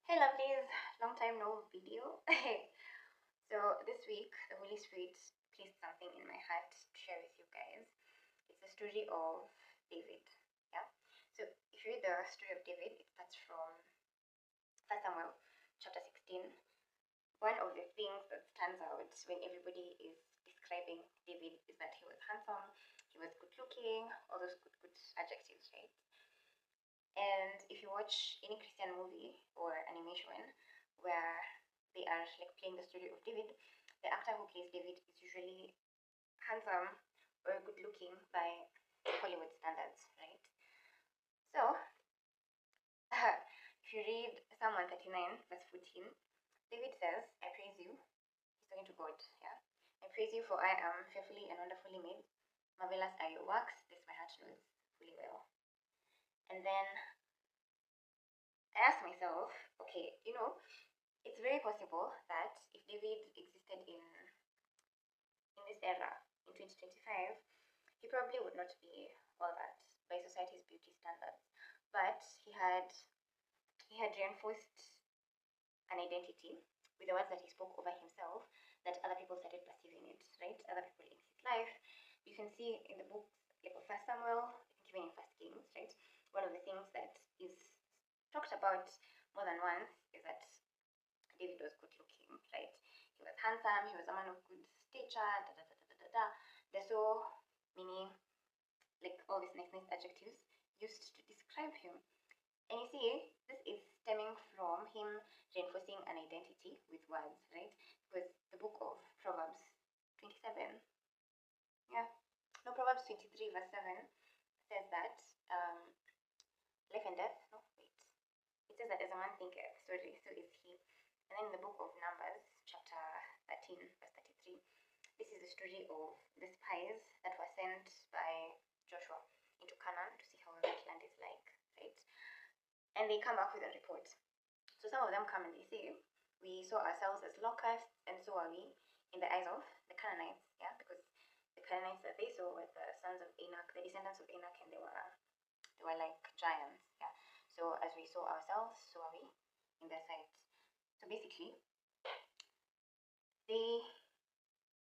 Hey lovelies, long time no video. So this week the Holy Spirit placed something in my heart to share with you guys. It's the story of David. Yeah. So if you read the story of David, it starts from 1 Samuel chapter 16. One of the things that stands out when everybody is describing David is that he was handsome, he was good looking, all those good adjectives, right? And if you watch any Christian movie or animation where they are like playing the story of David, the actor who plays David is usually handsome or good looking by Hollywood standards, right? So if you read Psalm 139, verse 14, David says, I praise you. He's talking to God, yeah. I praise you for I am fearfully and wonderfully made. Marvelous are your works. This my heart knows fully well. And then I asked myself, okay, it's very possible that if David existed in this era, in 2025, he probably would not be all that by society's beauty standards. But he had reinforced an identity with the words that he spoke over himself that other people started perceiving it, right? Other people in his life. You can see in the books like of First Samuel, even in First Kings, right? One of the things that is talked about more than once is that David was good looking, right? He was handsome, he was a man of good stature, da da da da da da. There's so many, like all these nice adjectives used to describe him. And you see, this is stemming from him reinforcing an identity with words, right? Because the book of Proverbs 27, yeah, no, Proverbs 23, verse 7 says that life and death, no, wait. It says that as a man thinketh, sorry, so is he. And then in the book of Numbers, chapter 13, verse 33, this is the story of the spies that were sent by Joshua into Canaan to see how that land is like, right? And they come back with a report. So some of them come and they say, we saw ourselves as locusts, and so are we in the eyes of the Canaanites, yeah, because the Canaanites that they saw were the sons of Enoch, the descendants of Enoch, and they were like giants, yeah. So as we saw ourselves, so are we in their sight. So basically, they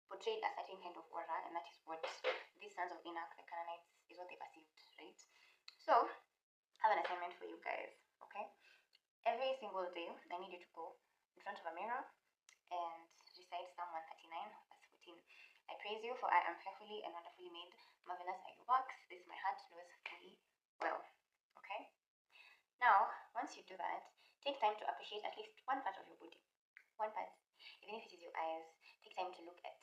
portrayed a certain kind of aura, and that is what these sons of Enoch, the Canaanites, is what they perceived, right? So, I have an assignment for you guys, okay? Every single day, I need you to go in front of a mirror and recite Psalm 139, verse 14. I praise you, for I am fearfully and wonderfully made. Marvelous are your works. This my heart knows fully well, okay? Now, once you do that, take time to appreciate at least one part of your body. One part. Even if it is your eyes, take time to look at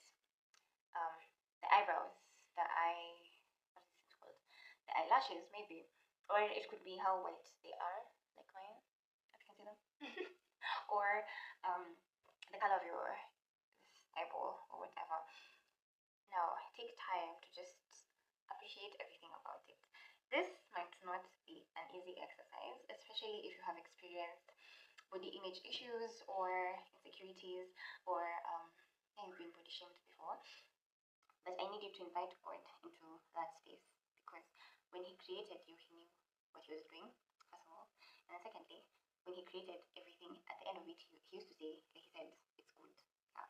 the eyebrows, what is it called? The eyelashes, maybe. Or it could be how white they are, like mine, if you can see them. Or the color of your eyeball or whatever. Now, take time to just appreciate everything about it. This might not be an easy exercise, especially if you have experienced body image issues or insecurities or you've been body shamed before. But I need you to invite God into that space because when He created you, He knew what He was doing, first of all. And then secondly, when He created everything, at the end of it, He used to say, like He said, it's good. Yeah.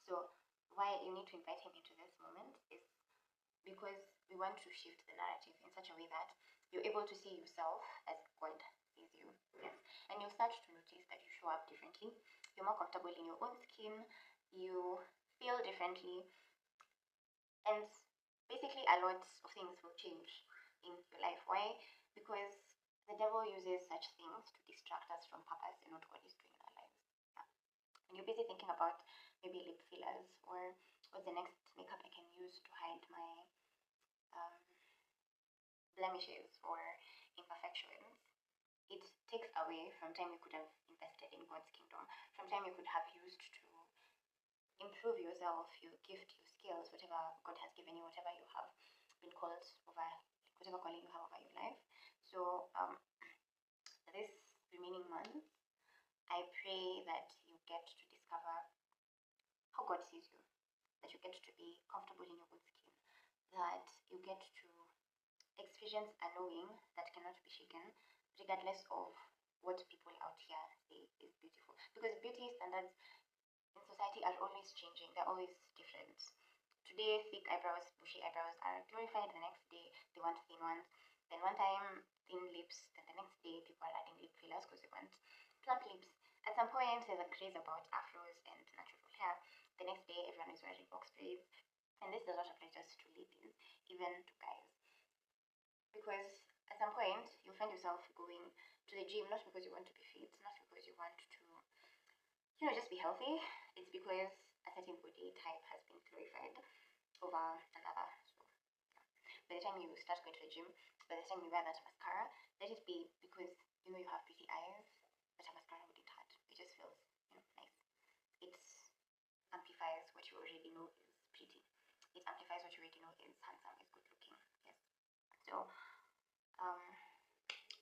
So why you need to invite Him into this moment is because we want to shift the narrative in such a way that you're able to see yourself as God sees you. Yes. And you'll start to notice that you show up differently. You're more comfortable in your own skin. You feel differently. And basically, a lot of things will change in your life. Why? Because the devil uses such things to distract us from purpose and what God is doing in our lives. Yeah. And you're busy thinking about maybe lip fillers or what's the next makeup I can use to hide my blemishes or imperfections. It takes away from time you could have invested in God's kingdom, from time you could have used to improve yourself, your gift, your skills, whatever God has given you, whatever you have been called over, whatever calling you have over your life. So this remaining month, I pray that you get to discover how God sees you, that you get to be comfortable in your own skin, that you get to experience a knowing that cannot be shaken, regardless of what people out here say is beauty standards in society are always changing. They're always different. Today, thick eyebrows, bushy eyebrows are glorified. The next day, they want thin ones. Then one time, thin lips. Then the next day, people are adding lip fillers because they want plump lips. At some point, there's a craze about afros and natural hair. The next day, everyone is wearing box braids. And this does not apply just to ladies, even to guys. Because at some point, you'll find yourself going to the gym not because you want to be fit, not because you want to, just be healthy. It's because a certain body type has been glorified over another. So by the time you start going to the gym, by the time you wear that mascara, let it be because you have pretty eyes, but a mascara wouldn't hurt. It just feels nice. It amplifies what you already know is pretty. It amplifies what you already know is handsome, is good looking. Yes. So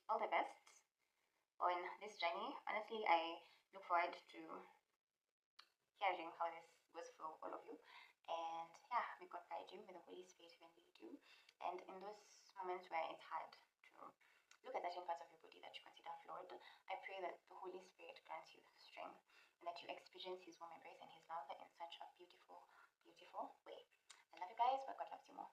all the best on this journey. Honestly, I look forward to hearing how this goes for all of you. And yeah, may God guide you, may the Holy Spirit even lead you. And in those moments where it's hard to look at certain parts of your body that you consider flawed, I pray that the Holy Spirit grants you strength and that you experience His warm embrace and His love in such a beautiful, beautiful way. I love you guys, but God loves you more.